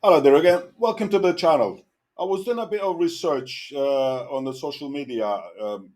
Hello there again. Welcome to the channel. I was doing a bit of research on the social media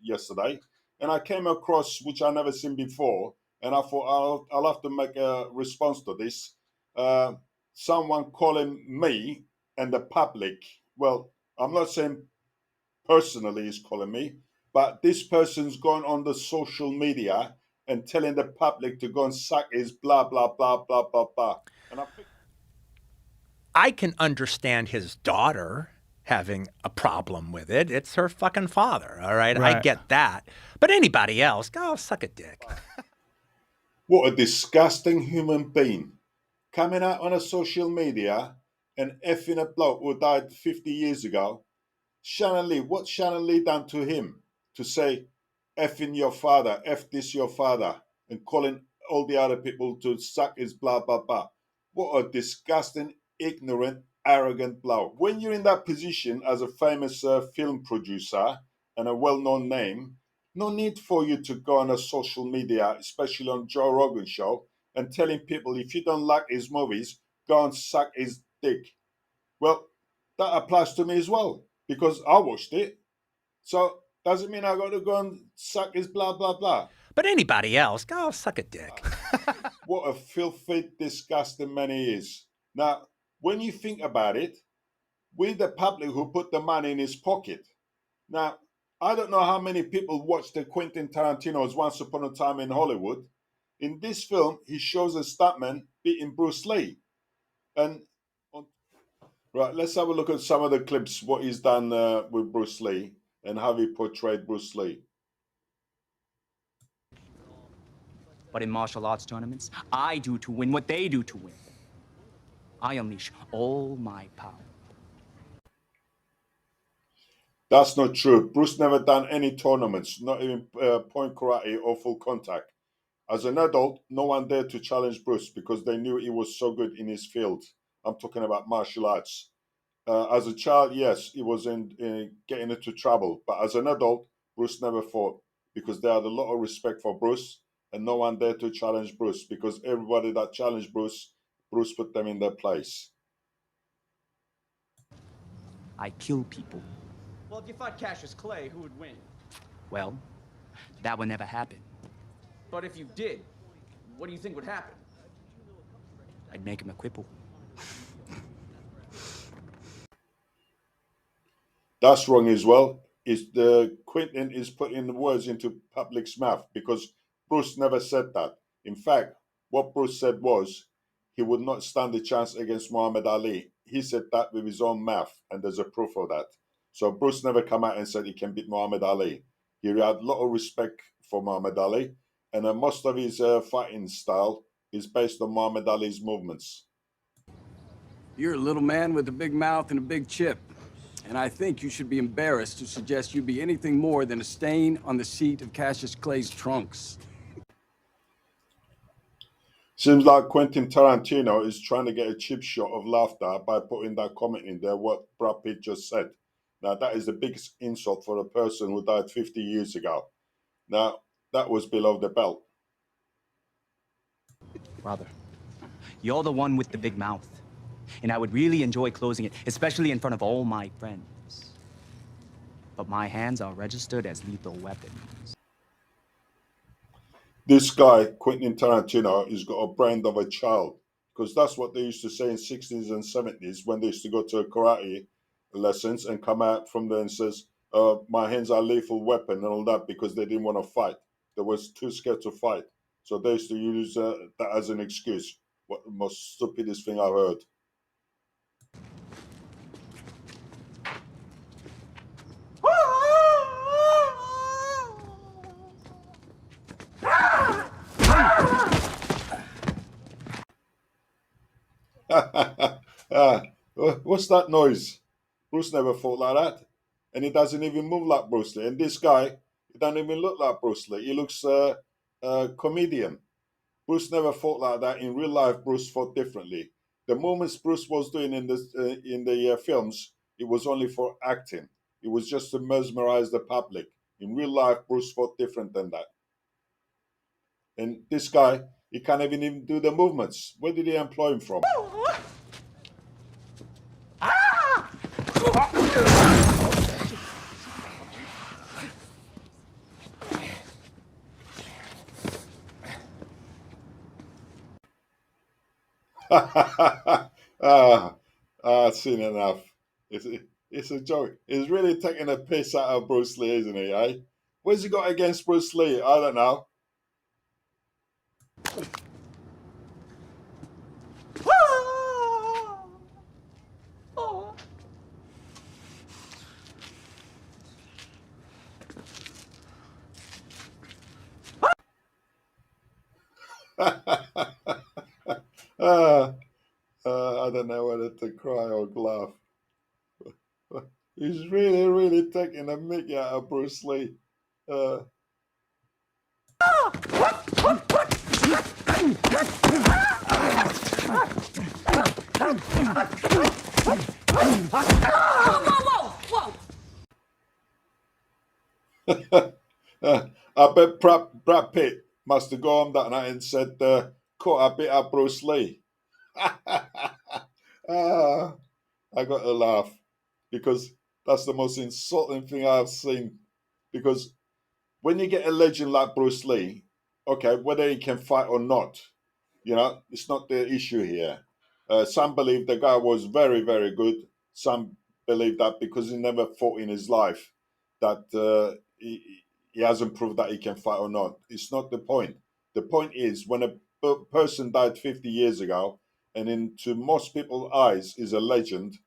yesterday, and I came across which I never seen before, and I thought I'll have to make a response to this. Uh, Someone calling me and the public. Well, I'm not saying personally he's calling me, but this person's gone on the social media and telling the public to go and suck his blah blah blah blah blah blah. And I think I can understand his daughter having a problem with it. It's her fucking father, all right? I Right. get that. But anybody else, go suck a dick. what a disgusting human being. Coming out on a social media and effing a bloke who died 50 years ago. Shannon Lee, what Shannon Lee done to him to say, effing your father, F this your father, and calling all the other people to suck his blah, blah, blah. What a disgusting, ignorant, arrogant bloke. When you're in that position as a famous film producer and a well known name, no need for you to go on a social media, especially on Joe Rogan show, and telling people if you don't like his movies, go and suck his dick. Well, that applies to me as well because I watched it. So doesn't mean I got to go and suck his blah blah blah. But anybody else, go suck a dick. What a filthy, disgusting man he is. Now, when you think about it, we're the public who put the money in his pocket. Now, I don't know how many people watched the Quentin Tarantino's Once Upon a Time in Hollywood. In this film, he shows a stuntman beating Bruce Lee. And right, let's have a look at some of the clips, what he's done with Bruce Lee and how he portrayed Bruce Lee. But in martial arts tournaments, I do to win what they do to win. I unleash all my power. That's not true. Bruce never done any tournaments, not even point karate or full contact. As an adult, no one dared to challenge Bruce because they knew he was so good in his field. I'm talking about martial arts. As a child, yes, he was in getting into trouble. But as an adult, Bruce never fought because they had a lot of respect for Bruce, and no one dared to challenge Bruce because everybody that challenged Bruce, Bruce put them in their place. I kill people. Well, if you fought Cassius Clay, who would win? Well, that would never happen. But if you did, what do you think would happen? I'd make him a cripple. That's wrong as well. Is the Quentin is putting the words into public's mouth because Bruce never said that. In fact, what Bruce said was he would not stand a chance against Muhammad Ali. He said that with his own mouth, and there's a proof of that. So Bruce never come out and said he can beat Muhammad Ali. He had a lot of respect for Muhammad Ali, and most of his fighting style is based on Muhammad Ali's movements. You're a little man with a big mouth and a big chip. And I think you should be embarrassed to suggest you be anything more than a stain on the seat of Cassius Clay's trunks. Seems like Quentin Tarantino is trying to get a cheap shot of laughter by putting that comment in there, what Brad Pitt just said. Now, that is the biggest insult for a person who died 50 years ago. Now, that was below the belt. Brother, you're the one with the big mouth. And I would really enjoy closing it, especially in front of all my friends. But my hands are registered as lethal weapons. This guy, Quentin Tarantino, has got a brain of a child. Because that's what they used to say in 60s and 70s when they used to go to karate lessons and come out from there and says, my hands are lethal weapon and all that because they didn't want to fight. They was too scared to fight. So they used to use that as an excuse. What the most stupidest thing I've heard. What's that noise? Bruce never fought like that. And he doesn't even move like Bruce Lee. And this guy, he doesn't even look like Bruce Lee. He looks a comedian. Bruce never fought like that. In real life, Bruce fought differently. The movements Bruce was doing in the films, it was only for acting. It was just to mesmerize the public. In real life, Bruce fought different than that. And this guy, he can't even do the movements. Where did he employ him from? I've seen enough. It's, it's a joke. He's really taking a piss out of Bruce Lee, isn't he, eh? What's he got against Bruce Lee? I don't know. uh, I don't know whether to cry or laugh. He's really, really taking a mick out of Bruce Lee. Uh, I bet Brad Pitt must have gone that night and said, "Cut a bit of Bruce Lee." Ah, I got to laugh because that's the most insulting thing I've seen. Because when you get a legend like Bruce Lee, okay, whether he can fight or not, it's not the issue here. Some believe the guy was very, very good. Some believe that because he never fought in his life, that he hasn't proved that he can fight or not. It's not the point. The point is when a person died 50 years ago, and into most people's eyes is a legend,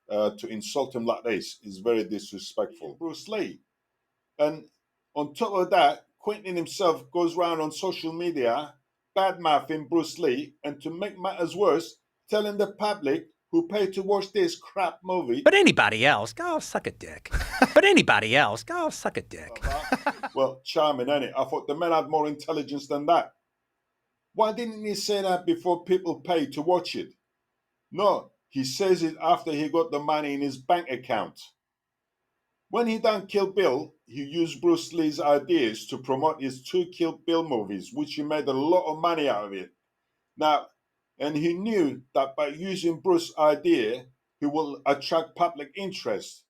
to insult him like this is very disrespectful. Bruce Lee. And on top of that, Quentin himself goes around on social media bad-mouthing Bruce Lee, and to make matters worse, telling the public who pay to watch this crap movie. But anybody else, go suck a dick. But anybody else, go suck a dick. Well, charming, ain't it? I thought the man had more intelligence than that. Why didn't he say that before people paid to watch it? No, he says it after he got the money in his bank account. When he done Kill Bill, he used Bruce Lee's ideas to promote his 2 Kill Bill movies, which he made a lot of money out of it. Now, and he knew that by using Bruce's idea, he will attract public interest.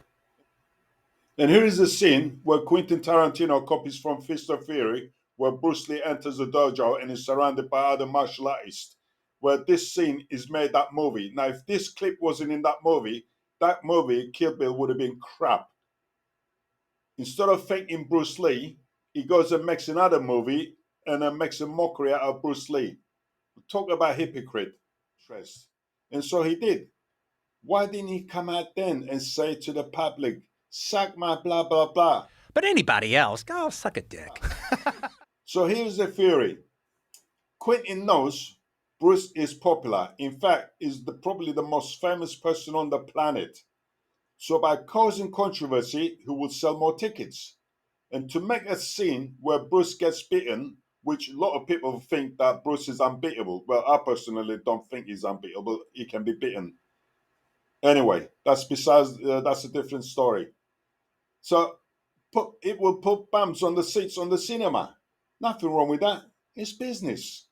And here is a scene where Quentin Tarantino copies from Fist of Fury, where Bruce Lee enters the dojo and is surrounded by other martial artists, where this scene is made that movie. Now, if this clip wasn't in that movie, Kill Bill, would have been crap. Instead of thanking Bruce Lee, he goes and makes another movie and makes a mockery out of Bruce Lee. Talk about hypocrite. And so he did. Why didn't he come out then and say to the public, "Suck my blah, blah, blah"? But anybody else, go suck a dick. So here's the theory. Quentin knows Bruce is popular. In fact, is probably the most famous person on the planet. So by causing controversy, he will sell more tickets. And to make a scene where Bruce gets beaten, which a lot of people think that Bruce is unbeatable. Well, I personally don't think he's unbeatable. He can be beaten. Anyway, that's a different story. So it will put bumps on the seats on the cinema. Nothing wrong with that. It's business.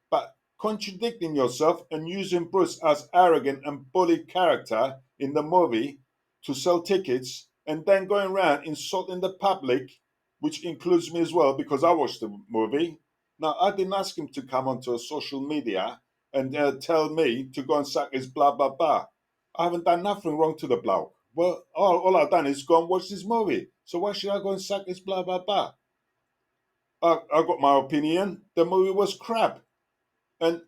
But contradicting yourself and using Bruce as arrogant and bully character in the movie to sell tickets and then going around insulting the public, which includes me as well because I watched the movie. Now, I didn't ask him to come onto a social media and tell me to go and suck his blah, blah, blah. I haven't done nothing wrong to the bloke. Well, all I've done is go and watch this movie. So why should I go and suck his blah, blah, blah? I got my opinion. The movie was crap. And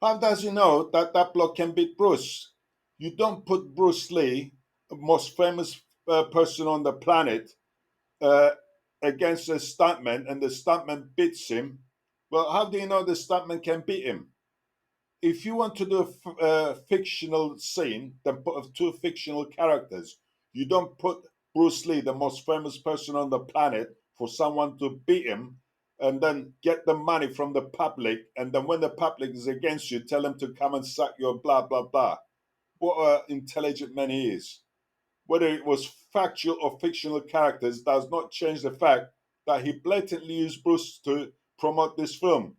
how does he know that that bloke can beat Bruce? You don't put Bruce Lee, the most famous person on the planet, uh, against a stuntman, and the stuntman beats him. Well, how do you know the stuntman can beat him? If you want to do a fictional scene, then put 2 fictional characters. You don't put Bruce Lee, the most famous person on the planet, for someone to beat him and then get the money from the public. And then when the public is against you, tell him to come and suck your blah, blah, blah. What an intelligent man he is. Whether it was factual or fictional characters does not change the fact that he blatantly used Bruce to promote this film.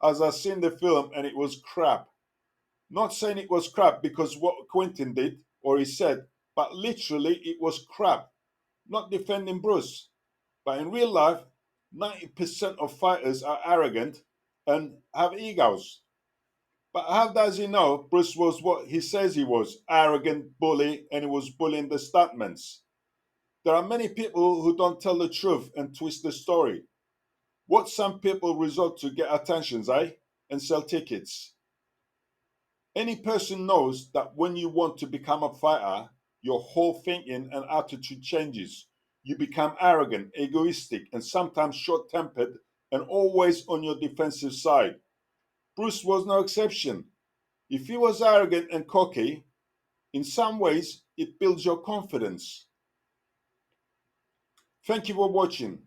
As I've seen the film and it was crap. Not saying it was crap because what Quentin did or he said but literally it was crap. Not defending Bruce, but in real life, 90% of fighters are arrogant and have egos. But how does he know Bruce was what he says he was, arrogant bully, and he was bullying the stuntmen? There are many people who don't tell the truth and twist the story. What some people resort to get attentions, eh? And sell tickets. Any person knows that when you want to become a fighter, your whole thinking and attitude changes. You become arrogant, egoistic, and sometimes short tempered, and always on your defensive side. Bruce was no exception. If he was arrogant and cocky, in some ways it builds your confidence. Thank you for watching.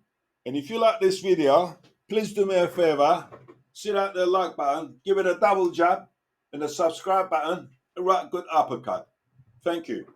And if you like this video, please do me a favor, sit out the like button, give it a double jab, and the subscribe button, a right good uppercut. Thank you.